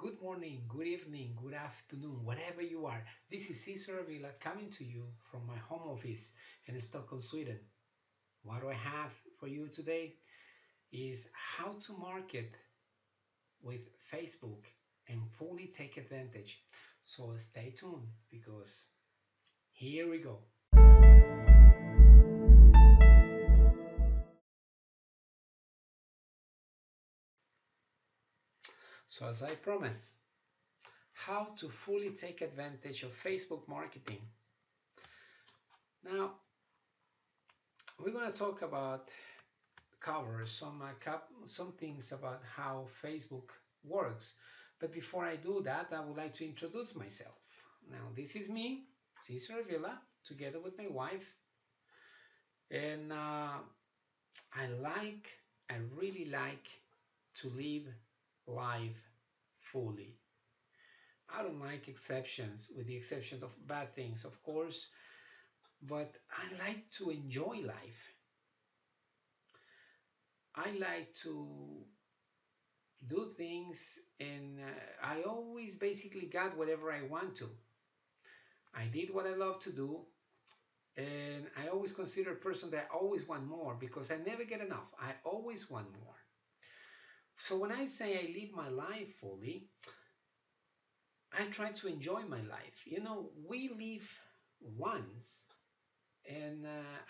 Good morning, good evening, good afternoon, whatever you are. This is Cesar Avila coming to you from my home office in Stockholm, Sweden. What I have for you today is how to market with Facebook and fully take advantage. So stay tuned because here we go. So as I promised, how to fully take advantage of Facebook marketing. Now, we're going to talk about cover some things about how Facebook works. But before I do that, I would like to introduce myself. Now, this is me, Cesar Villa, together with my wife, and I like, I really like to live life fully. I don't like exceptions, with the exception of bad things, of course, but I like to enjoy life. I like to do things, and I always basically got whatever I want to. I did what I love to do, and I always consider a person that I always want more because I never get enough. I always want more. So when I say I live my life fully, I try to enjoy my life. We live once, and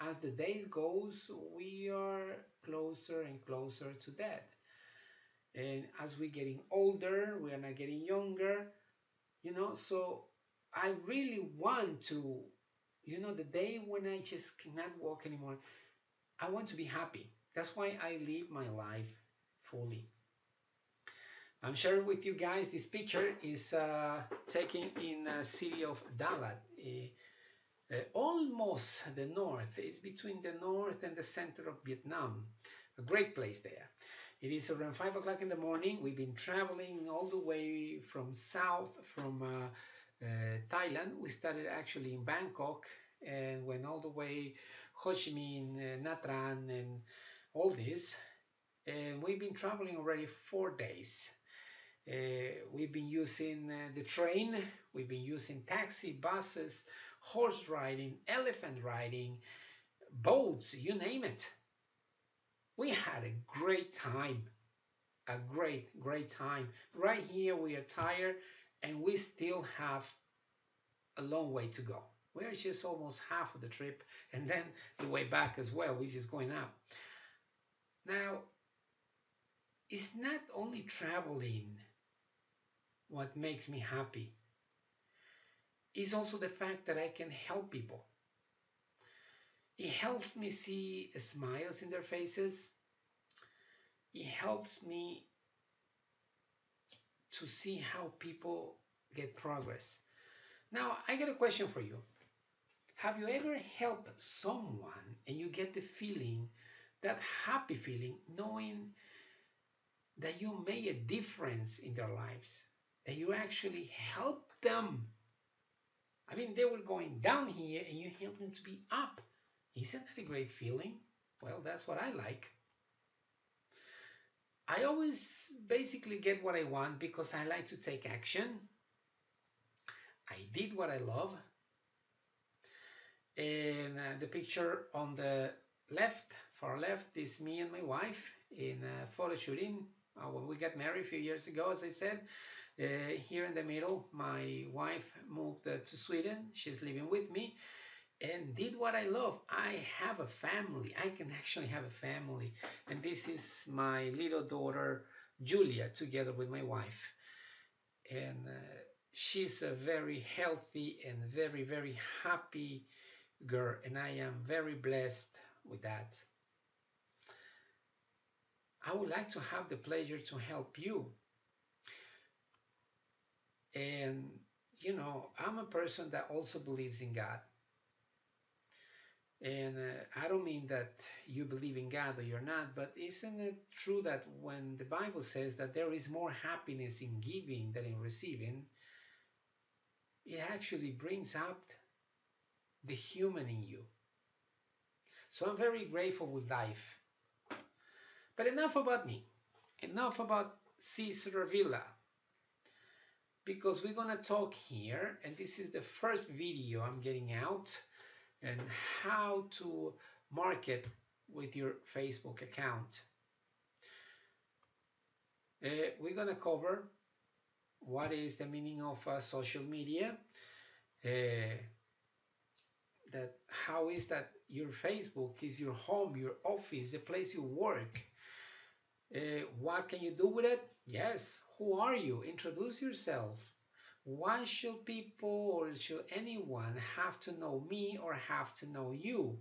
as the day goes, we are closer and closer to death. And as we're getting older, we are not getting younger, so I really want to, the day when I just cannot walk anymore, I want to be happy. That's why I live my life fully. I'm sharing with you guys, this picture is taken in the city of Dalat, almost the north. It's between the north and the center of Vietnam. A great place there. It is around 5 o'clock in the morning. We've been traveling all the way from south, from Thailand. We started actually in Bangkok and went all the way Ho Chi Minh, Nha Trang, and all this. And we've been traveling already 4 days. We've been using the train, we've been using taxi, buses, horse riding, elephant riding, boats, you name it. We had a great time, a great time. Right here, we are tired and we still have a long way to go. We're just almost half of the trip, and then the way back as well, which is going up. Now, it's not only traveling what makes me happy, it's also the fact that I can help people. It helps me see smiles in their faces. It helps me to see how people get progress. Now, I got a question for you. Have you ever helped someone and you get the feeling, that happy feeling, knowing that you made a difference in their lives, that you actually helped them? I mean, they were going down here and you helped them to be up. Isn't that a great feeling? Well, that's what I like. I always basically get what I want because I like to take action. I did what I love. And the picture on the left, far left, is me and my wife in a photo shooting when we got married a few years ago, as I said. Here in the middle, my wife moved to Sweden. She's living with me and did what I love. I have a family. I can actually have a family. And this is my little daughter, Julia, together with my wife. And she's a very healthy and very happy girl. And I am very blessed with that. I would like to have the pleasure to help you. And, I'm a person that also believes in God. And I don't mean that you believe in God or you're not, but isn't it true that when the Bible says that there is more happiness in giving than in receiving, it actually brings out the human in you. So I'm very grateful with life. But enough about me. Enough about Cesar Villa. because we're going to talk here, and this is the first video I'm getting out, and how to market with your Facebook account. We're going to cover what is the meaning of social media, that how is that your Facebook is your home, your office, the place you work. What can you do with it? Yes, who are you? Introduce yourself. Why should people or should anyone have to know me or have to know you?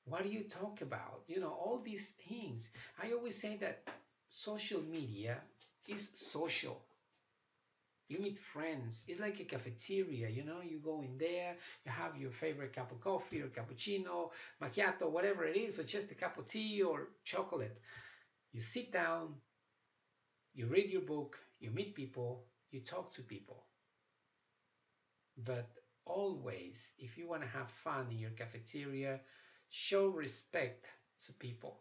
What do you talk about? You know, all these things. I always say that social media is social. You meet friends. It's like a cafeteria, you know, you go in there, you have your favorite cup of coffee or cappuccino, macchiato, whatever it is, or just a cup of tea or chocolate. You sit down, you read your book, you meet people, you talk to people. But always, if you want to have fun in your cafeteria, show respect to people.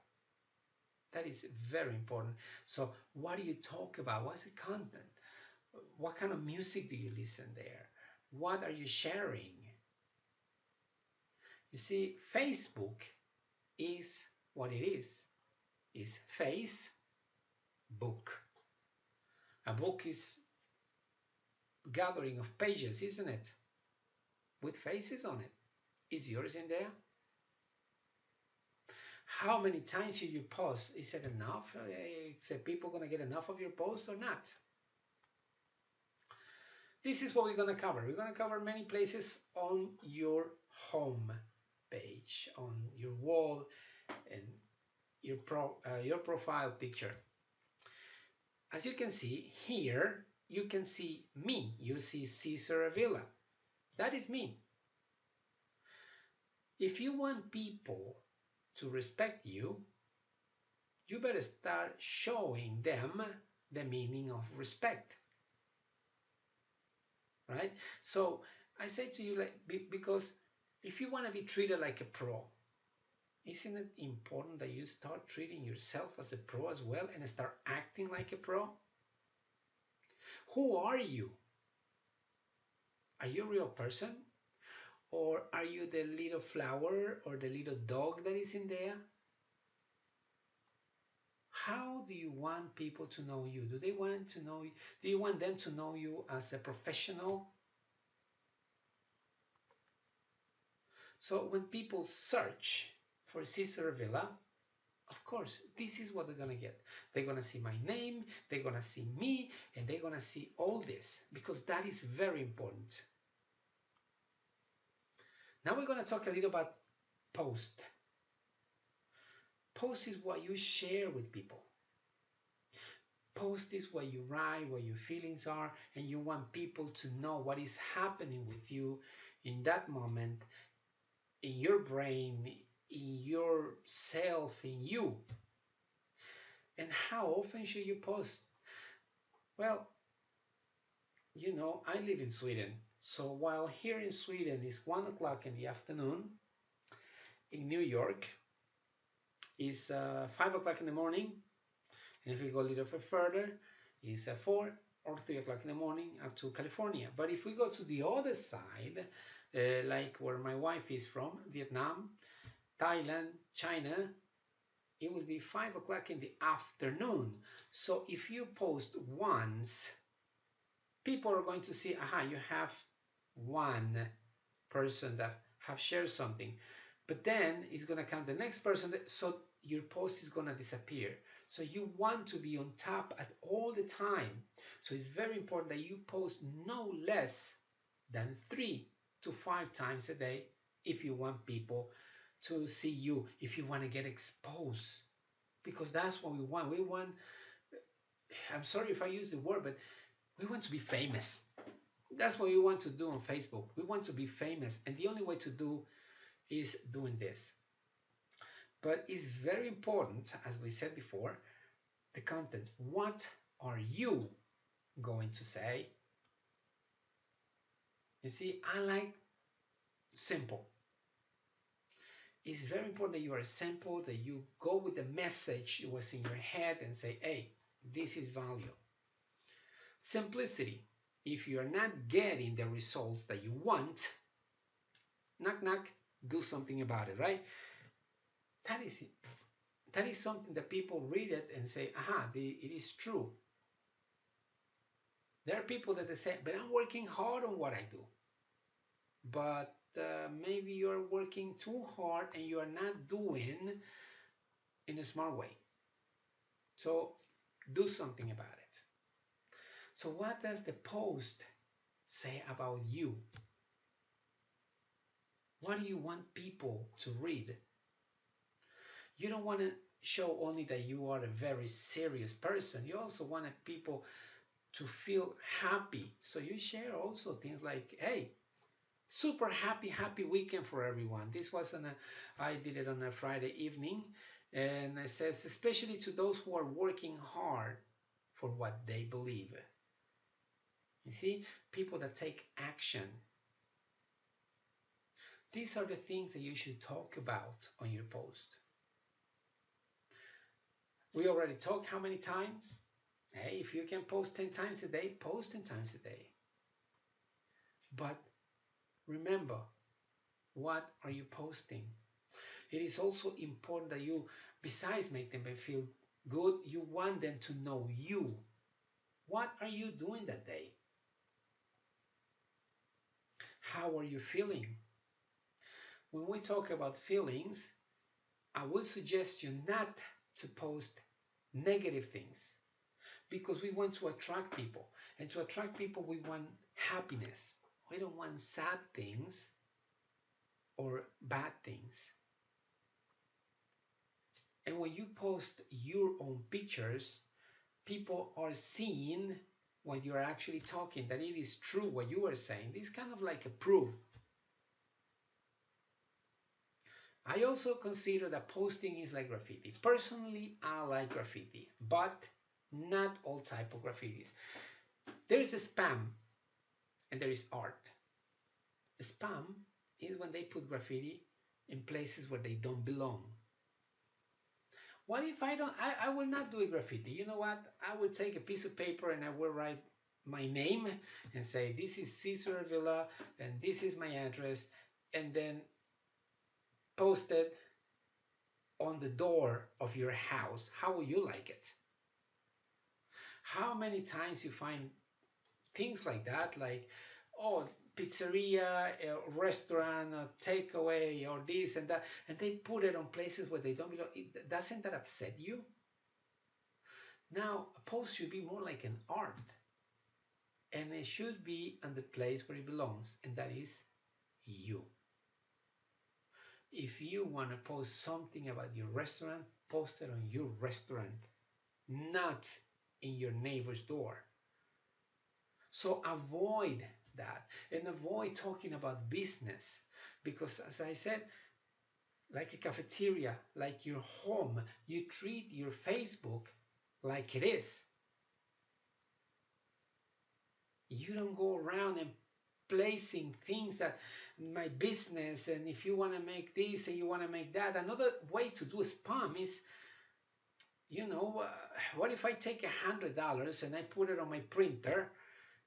That is very important. So what do you talk about? What's the content? What kind of music do you listen there? What are you sharing? You see, Facebook is what it is. It's face book. A book is gathering of pages, isn't it? With faces on it. Is yours in there? How many times should you post? Is it enough? Is people going to get enough of your post or not? This is what we're going to cover. We're going to cover many places on your home page, on your wall, and your profile picture. As you can see here, you can see me. You see Cesar Avila. That is me. If you want people to respect you, you better start showing them the meaning of respect. Right? So I say to you, like, because if you want to be treated like a pro, isn't it important that you start treating yourself as a pro as well and start acting like a pro? Who are you? Are you a real person? Or are you the little flower or the little dog that is in there? How do you want people to know you? Do they want to know you? Do you want them to know you as a professional? So when people search for Cesar Avila, of course, this is what they're going to get. They're going to see my name, they're going to see me, and they're going to see all this, because that is very important. Now we're going to talk a little about post. Post is what you share with people. Post is what you write, what your feelings are, and you want people to know what is happening with you in that moment, in your brain, in yourself, in you. And how often should you post? Well, you know, I live in Sweden. So while here in Sweden is 1 o'clock in the afternoon, in New York is 5 o'clock in the morning. And if we go a little bit further, it's 4 or 3 o'clock in the morning up to California. But if we go to the other side, like where my wife is from, Vietnam, Thailand, China, it will be 5 o'clock in the afternoon. So if you post once, people are going to see, aha, you have one person that have shared something. But then it's going to come the next person, so your post is going to disappear. So you want to be on top at all the time. So it's very important that you post no less than 3 to 5 times a day if you want people to see you, if you want to get exposed. Because that's what we want. We want, I'm sorry if I use the word, but we want to be famous. That's what we want to do on Facebook. We want to be famous. And the only way to do is doing this. But it's very important, as we said before, the content. What are you going to say? You see, I like simple. It's very important that you are simple, that you go with the message that was in your head and say, hey, this is value. Simplicity. If you are not getting the results that you want, knock knock, do something about it, right? That is it. That is something that people read it and say, aha, it is true. There are people that they say, but I'm working hard on what I do. But maybe you're working too hard and you are not doing in a smart way. So do something about it. So what does the post say about you? What do you want people to read? You don't want to show only that you are a very serious person. You also want people to feel happy. So you share also things like, hey, super happy weekend for everyone. This was I did it on a Friday evening, and it says, especially to those who are working hard for what they believe. You see, people that take action. These are the things that you should talk about on your post. We already talked how many times? Hey, if you can post 10 times a day, post 10 times a day. But remember, what are you posting? It is also important that you, besides make them feel good, you want them to know you. What are you doing that day? How are you feeling? When we talk about feelings, I would suggest you not to post negative things, because we want to attract people. And to attract people, we want happiness. We don't want sad things or bad things. And when you post your own pictures, people are seeing what you're actually talking, that it is true what you are saying. This is kind of like a proof. I also consider that posting is like graffiti. Personally, I like graffiti, but not all type of graffitis. There is a spam and there is art. Spam is when they put graffiti in places where they don't belong. What if I will not do a graffiti? You know what? I will take a piece of paper and I will write my name and say, this is Cesar Villa and this is my address, and then post it on the door of your house. How will you like it? How many times you find things like that, like, oh, pizzeria, a restaurant, a takeaway, or this and that, and they put it on places where they don't belong. Doesn't that upset you? Now, a post should be more like an art, and it should be on the place where it belongs, and that is you. If you want to post something about your restaurant, post it on your restaurant, not in your neighbor's door. So avoid that and avoid talking about business, because as I said, like a cafeteria, like your home, you treat your Facebook like it is. You don't go around and placing things that my business, and if you want to make this and you want to make that. Another way to do spam is, what if I take $100 and I put it on my printer,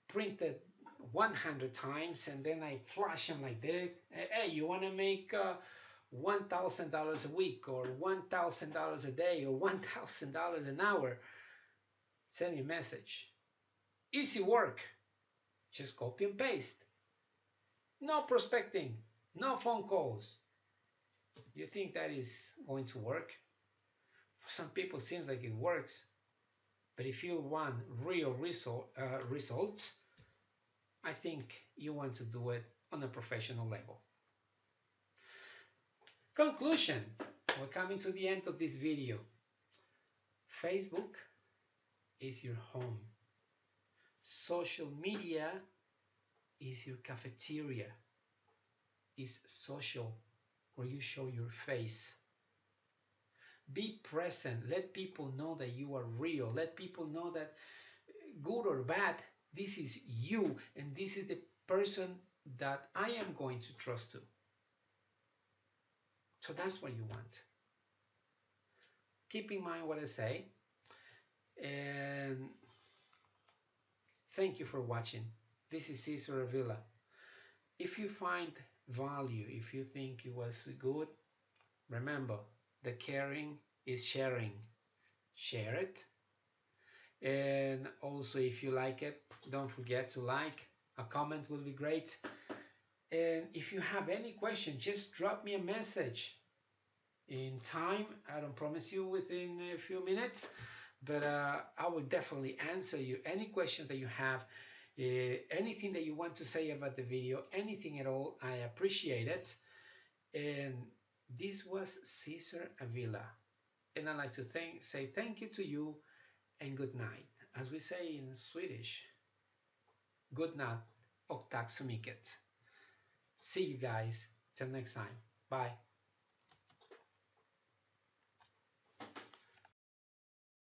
print it 100 times, and then I flash them like that. Hey, you want to make $1,000 a week, or $1,000 a day, or $1,000 an hour? Send me a message. Easy work. Just copy and paste. No prospecting, no phone calls. You think that is going to work? For some people, it seems like it works. But if you want real results, I think you want to do it on a professional level. Conclusion. We're coming to the end of this video. Facebook is your home. Social media is your cafeteria. Is social, where you show your face. Be present. Let people know that you are real. Let people know that, good or bad, this is you, and this is the person that I am going to trust to. So that's what you want. Keep in mind what I say, and thank you for watching. This is Cesar Avila. If you find value, if you think it was good, remember, the caring is sharing. Share it. And also, if you like it, don't forget to like. A comment will be great. And if you have any question, just drop me a message. In time, I don't promise you within a few minutes, but I will definitely answer you any questions that you have, anything that you want to say about the video, anything at all. I appreciate it. And this was Cesar Avila, and I'd like to say thank you to you and good night. As we say in Swedish, good night och tack så mycket. See you guys till next time. Bye.